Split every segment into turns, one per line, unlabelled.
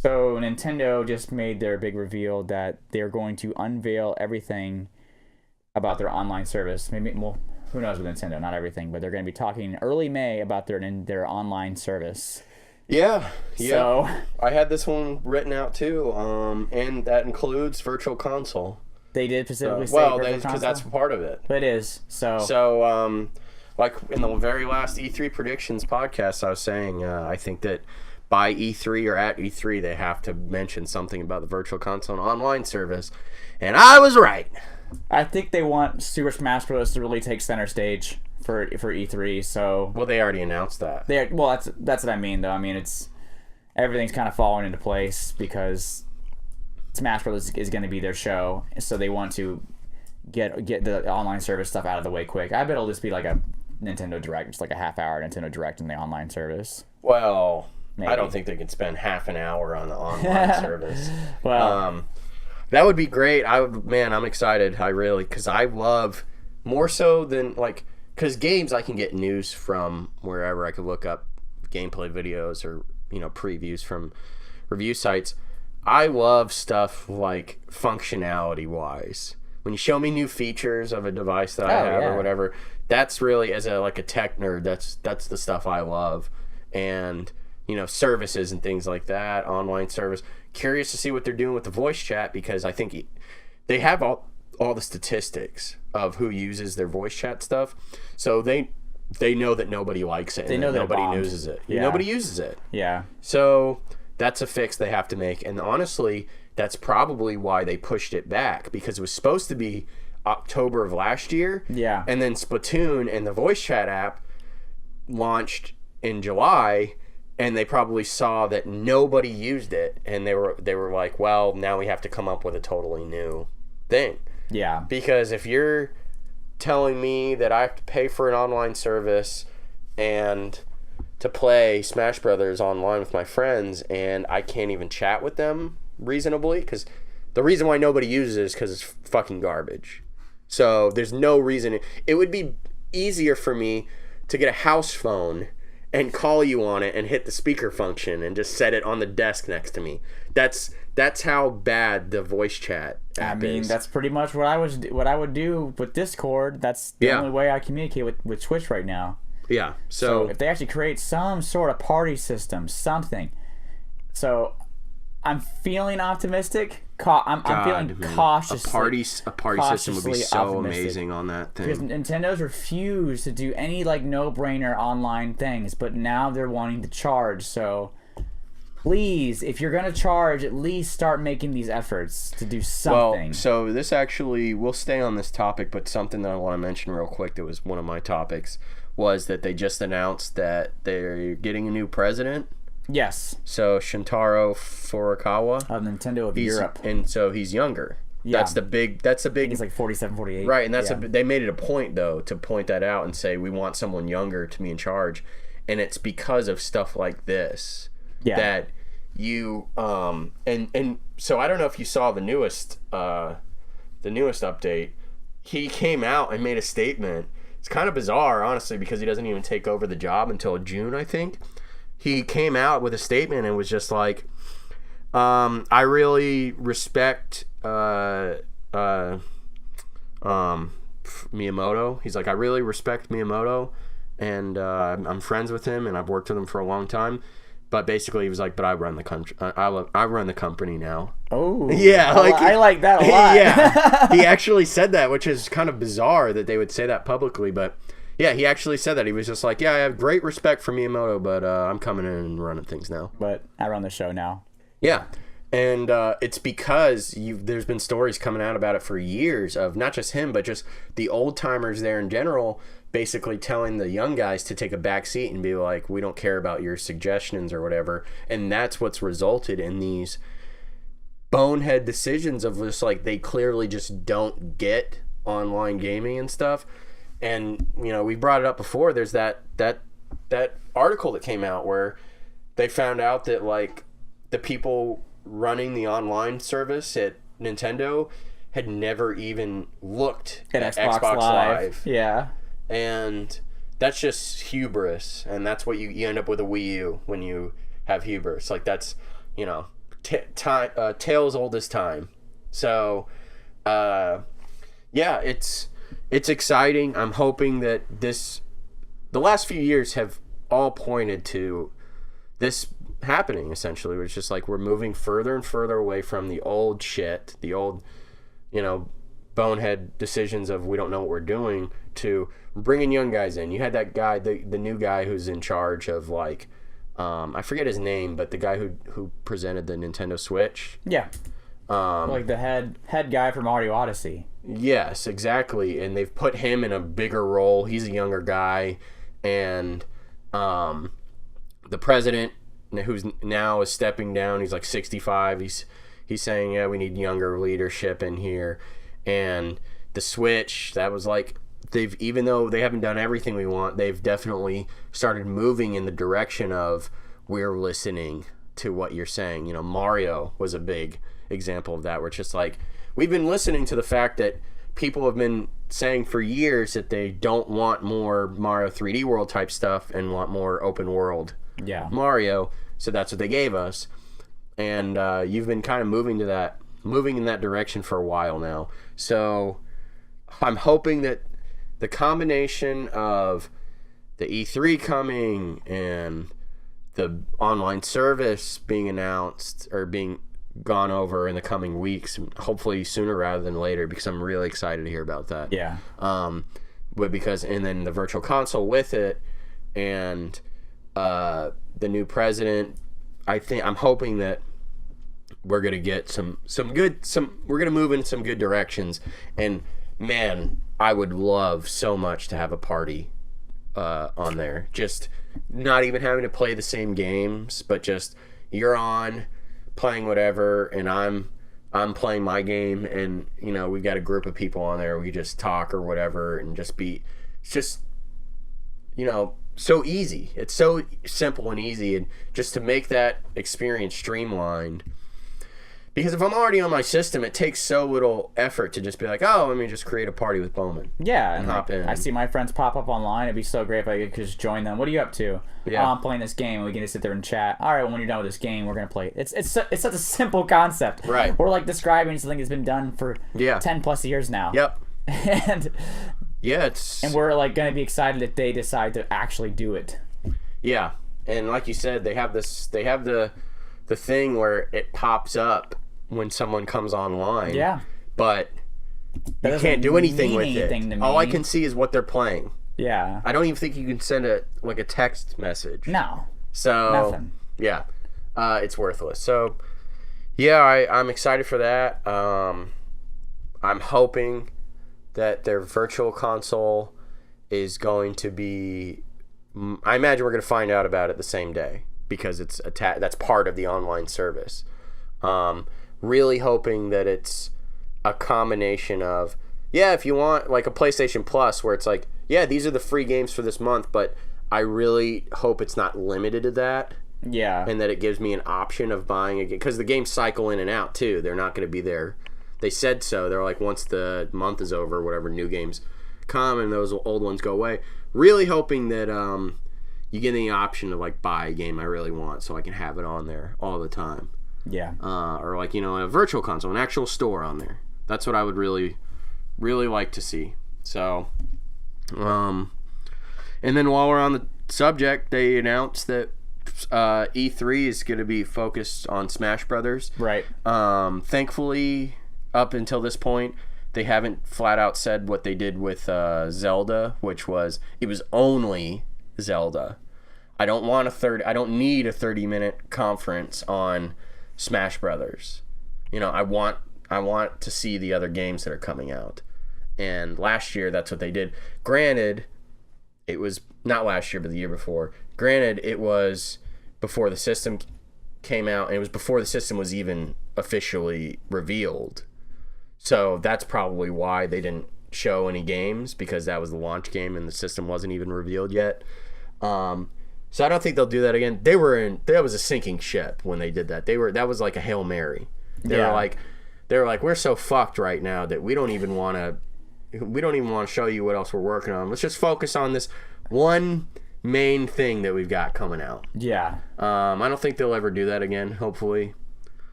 So Nintendo just made their big reveal that they're going to unveil everything about their online service. Maybe, well, who knows with Nintendo? Not everything, but they're going to be talking early May about their online service.
Yeah, yeah.
So
I had this one written out too, and that includes Virtual Console.
they did specifically say
Well,
Virtual
because
Console?
that's part of it.
It is.
So, like in the very last E3 predictions podcast, I was saying I think that by E3 or at E3 they have to mention something about the Virtual Console and online service, and I was right.
I think they want Super Smash Bros. To really take center stage for E3. So
Well, they already announced that.
that's what I mean, though. I mean, everything's kind of falling into place because Smash Bros. Is going to be their show, so they want to get the online service stuff out of the way quick. I bet it'll just be like a Nintendo Direct, just like a half-hour Nintendo Direct in the online service.
Well,
Maybe.
I don't think they could spend half an hour on the online service.
Well,
That would be great. I'm excited. Because I love more so than because games I can get news from wherever. I could look up gameplay videos or previews from review sites. I love stuff like functionality wise. When you show me new features of a device that I have or whatever, that's really as a tech nerd. That's the stuff I love, and services and things like that, online service. Curious to see what they're doing with the voice chat because I think they have all the statistics of who uses their voice chat stuff, so they know that nobody likes it.
They know that
nobody uses it.
Yeah.
Nobody uses it.
yeah.
So that's a fix they have to make, and honestly, that's probably why they pushed it back because it was supposed to be October of last year.
Yeah.
And then Splatoon and the voice chat app launched in July. And they probably saw that nobody used it, and they were like, well, now we have to come up with a totally new thing.
Yeah.
Because if you're telling me that I have to pay for an online service and to play Smash Brothers online with my friends, and I can't even chat with them reasonably, because the reason why nobody uses it is because it's fucking garbage. So there's no reason. It would be easier for me to get a house phone and call you on it and hit the speaker function and just set it on the desk next to me. That's how bad the voice chat app is.
That's pretty much what I would do with Discord. That's the only way I communicate with Twitch right now.
Yeah.
So if they actually create some sort of party system, something. So I'm feeling optimistic. I'm feeling cautiously.
A party system would be so amazing on that thing.
Because Nintendo's refused to do any no-brainer online things, but now they're wanting to charge. So please, if you're gonna charge, at least start making these efforts to do something.
Well, so this actually, we'll stay on this topic, but something that I want to mention real quick that was one of my topics was that they just announced that they're getting a new president.
Yes.
So Shintaro Furukawa
of Nintendo of Europe,
and so he's younger.
Yeah.
That's the big.
He's like 47, 48.
Right, and they made it a point though to point that out and say we want someone younger to be in charge, and it's because of stuff like this that you and so I don't know if you saw the newest update. He came out and made a statement. It's kind of bizarre, honestly, because he doesn't even take over the job until June, I think. He came out with a statement and was just like, I really respect Miyamoto. He's like, I really respect Miyamoto, and I'm friends with him, and I've worked with him for a long time. But basically, he was like, but I run the country. I run the company now.
Oh.
Yeah.
I like that a lot.
Yeah. He actually said that, which is kind of bizarre that they would say that publicly, but yeah, he actually said that. He was just like, yeah, I have great respect for Miyamoto, but I'm coming in and running things now.
But I run the show now.
Yeah. And it's because there's been stories coming out about it for years of not just him, but just the old timers there in general, basically telling the young guys to take a back seat and be like, we don't care about your suggestions or whatever. And that's what's resulted in these bonehead decisions of just like they clearly just don't get online gaming and stuff. And we brought it up before. There's that article that came out where they found out that like the people running the online service at Nintendo had never even looked at Xbox Live.
Yeah.
And that's just hubris, and that's what you end up with a Wii U when you have hubris. Like that's tale as old as time. So, yeah, it's exciting. I'm hoping that the last few years have all pointed to this happening, essentially. It's just like we're moving further and further away from the old shit, the old, bonehead decisions of we don't know what we're doing, to bringing young guys in. You had that guy, the new guy who's in charge of, like, I forget his name, but the guy who presented the Nintendo Switch.
Yeah. Like the head guy from Mario Odyssey. Yes,
exactly. And they've put him in a bigger role. He's a younger guy. And the president, who's now is stepping down, he's like 65. He's saying, yeah, we need younger leadership in here. And the Switch, that was like, even though they haven't done everything we want, they've definitely started moving in the direction of, we're listening to what you're saying. Mario was a big example of that, where it's just like, we've been listening to the fact that people have been saying for years that they don't want more Mario 3D World type stuff and want more open world Mario, so that's what they gave us. And you've been kind of moving in that direction for a while now. So I'm hoping that the combination of the E3 coming and the online service being announced or being gone over in the coming weeks, hopefully sooner rather than later, because I'm really excited to hear about that.
Yeah.
And then the virtual console with it, and the new president, I'm hoping that we're gonna get we're gonna move in some good directions. And man, I would love so much to have a party on there. Just not even having to play the same games, but just you're on playing whatever, and I'm playing my game, and we've got a group of people on there. We just talk or whatever, and just it's just so easy. It's so simple and easy, and just to make that experience streamlined. Because if I'm already on my system, it takes so little effort to just be like, oh, let me just create a party with Bowman.
Yeah, and hop in. I see my friends pop up online. It'd be so great if I could just join them. What are you up to?
Yeah.
Oh, I'm playing this game. We can just sit there and chat. All right, well, when you're done with this game, we're gonna play it. It's such a simple concept.
Right.
We're like describing something that's been done for 10 plus years now.
Yep.
And
and
we're like gonna be excited that they decide to actually do it.
Yeah, and like you said, they have the thing where it pops up when someone comes online.
Yeah.
But you can't do anything with it. All I can see is what they're playing.
Yeah.
I don't even think you can send a text message.
No.
So
nothing.
Yeah. It's worthless. So yeah, I'm excited for that. I'm hoping that their virtual console is going to be, I imagine we're going to find out about it the same day, because it's that's part of the online service. Really hoping that it's a combination of, if you want like a PlayStation Plus, where it's like, these are the free games for this month, but I really hope it's not limited to that.
Yeah.
And that it gives me an option of buying a game, because the games cycle in and out too. They're not going to be there. They said so. They're like, once the month is over, whatever, new games come and those old ones go away. Really hoping that you get the option to like buy a game I really want, so I can have it on there all the time.
Yeah.
Or like, a virtual console, an actual store on there. That's what I would really, really like to see. So, and then while we're on the subject, they announced that E3 is going to be focused on Smash Brothers.
Right.
Thankfully, up until this point, they haven't flat out said what they did with Zelda, which was, it was only Zelda. I don't need a 30-minute conference on Smash Brothers. I want to see the other games that are coming out. And last year, that's what they did. Granted, it was not last year, but the year before. Granted, it was before the system came out, and it was before the system was even officially revealed. So that's probably why they didn't show any games, because that was the launch game and the system wasn't even revealed yet. So I don't think they'll do that again. That was a sinking ship when they did that. That was like a Hail Mary. They were like, we're so fucked right now that we don't even want to show you what else we're working on. Let's just focus on this one main thing that we've got coming out.
Yeah.
I don't think they'll ever do that again, hopefully.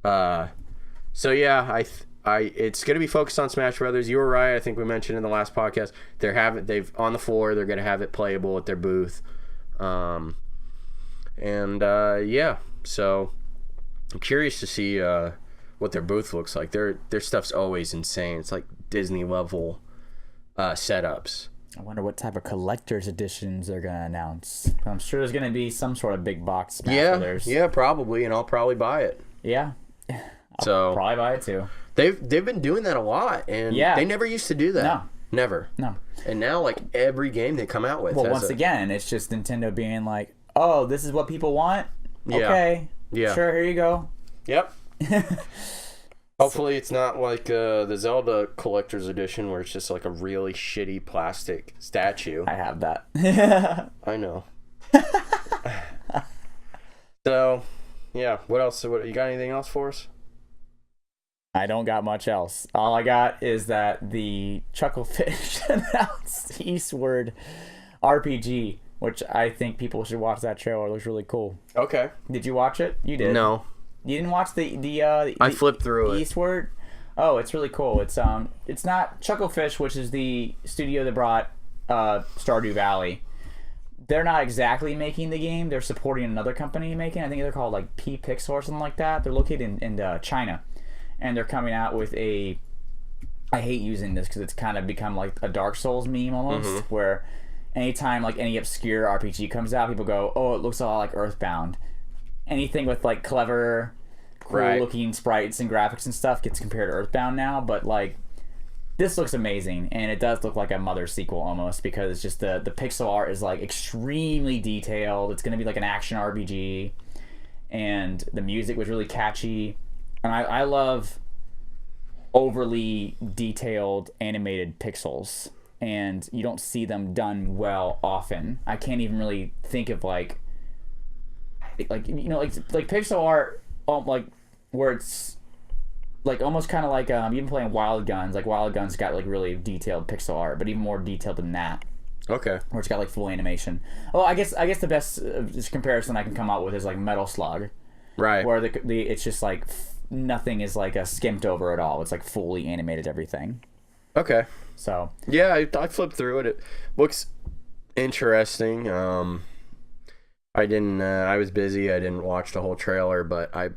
So yeah, it's going to be focused on Smash Brothers. You were right. I think we mentioned in the last podcast they've on the floor. They're going to have it playable at their booth. Yeah. So I'm curious to see what their booth looks like. Their stuff's always insane. It's like Disney level setups.
I wonder what type of collector's editions they're gonna announce. I'm sure there's gonna be some sort of big box Smash Brothers.
Yeah, probably, and I'll probably buy it.
Yeah. I'll probably buy it too.
They've been doing that a lot, and they never used to do that.
No.
Never.
No.
And now, like, every game they come out with.
Well, once again, it's just Nintendo being like, oh, this is what people want? Okay.
Yeah.
Sure, here you go.
Yep. Hopefully it's not like the Zelda Collector's Edition where it's just like a really shitty plastic statue.
I have that.
I know. So, yeah. What else? You got anything else for us?
I don't got much else. All I got is that the Chucklefish announced Eastward RPG, which I think people should watch that trailer. It looks really cool.
Okay.
Did you watch it? You did.
No.
You didn't watch the
I flipped through it.
Eastward? Oh, it's really cool. It's not Chucklefish, which is the studio that brought Stardew Valley. They're not exactly making the game. They're supporting another company making it. I think they're called like P-Pixel or something like that. They're located in China. And they're coming out with I hate using this because it's kind of become like a Dark Souls meme almost, where anytime like any obscure RPG comes out, people go, oh, it looks a lot like Earthbound. Anything with like clever, cool looking sprites and graphics and stuff gets compared to Earthbound now, but like this looks amazing, and it does look like a Mother sequel almost, because it's just the pixel art is like extremely detailed. It's going to be like an action RPG, and the music was really catchy. And I love overly detailed animated pixels, and you don't see them done well often. I can't even really think of like pixel art, like where it's like almost kind of like even playing Wild Guns. Like Wild Guns got like really detailed pixel art, but even more detailed than that.
Okay.
Where it's got like full animation. Well, I guess the best comparison I can come out with is like Metal Slug.
Right.
Where it's just like nothing is like skimped over at all. It's like fully animated everything.
Okay.
So.
Yeah, I flipped through it. It looks interesting. I was busy. I didn't watch the whole trailer, but I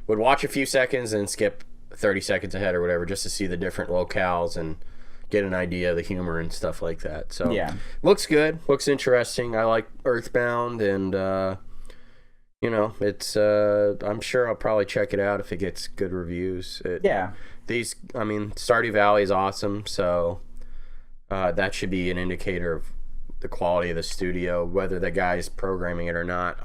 would watch a few seconds and skip 30 seconds ahead or whatever just to see the different locales and get an idea of the humor and stuff like that. So
yeah,
looks good. Looks interesting. I like Earthbound, and it's I'm sure I'll probably check it out if it gets good reviews. Stardew Valley is awesome, so that should be an indicator of the quality of the studio, whether the guy's programming it or not.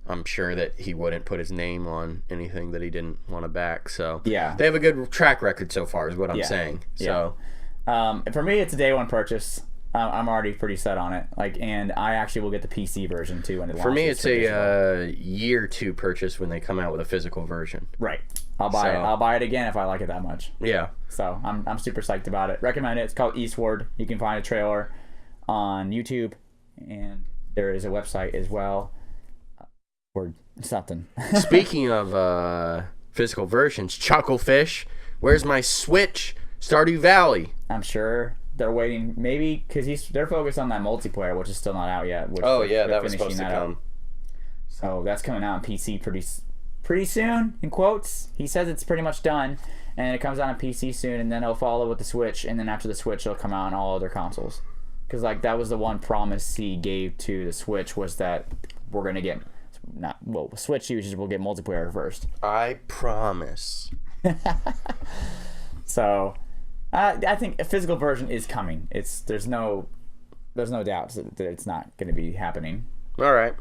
I'm sure that he wouldn't put his name on anything that he didn't want to back. So
yeah,
they have a good track record so far, is what I'm saying. So
for me, it's a day one purchase. I'm already pretty set on it. And I actually will get the PC version too when it launches.
For me, it's a year 2 purchase when they come out with a physical version.
Right. I'll buy it. I'll buy it again if I like it that much.
Yeah.
So I'm super psyched about it. Recommend it. It's called Eastward. You can find a trailer on YouTube, and there is a website as well. Or something.
Speaking of physical versions, Chucklefish, where's my Switch? Stardew Valley.
I'm sure they're waiting, maybe because they're focused on that multiplayer, which is still not out yet.
That was supposed to come.
So that's coming out on PC pretty soon. In quotes, he says it's pretty much done, and it comes out on PC soon, and then it'll follow with the Switch, and then after the Switch, it'll come out on all other consoles. Because that was the one promise he gave to the Switch, was that we're gonna get Switch users will get multiplayer first.
I promise.
So, I think a physical version is coming. There's no doubt that it's not going to be happening.
All right.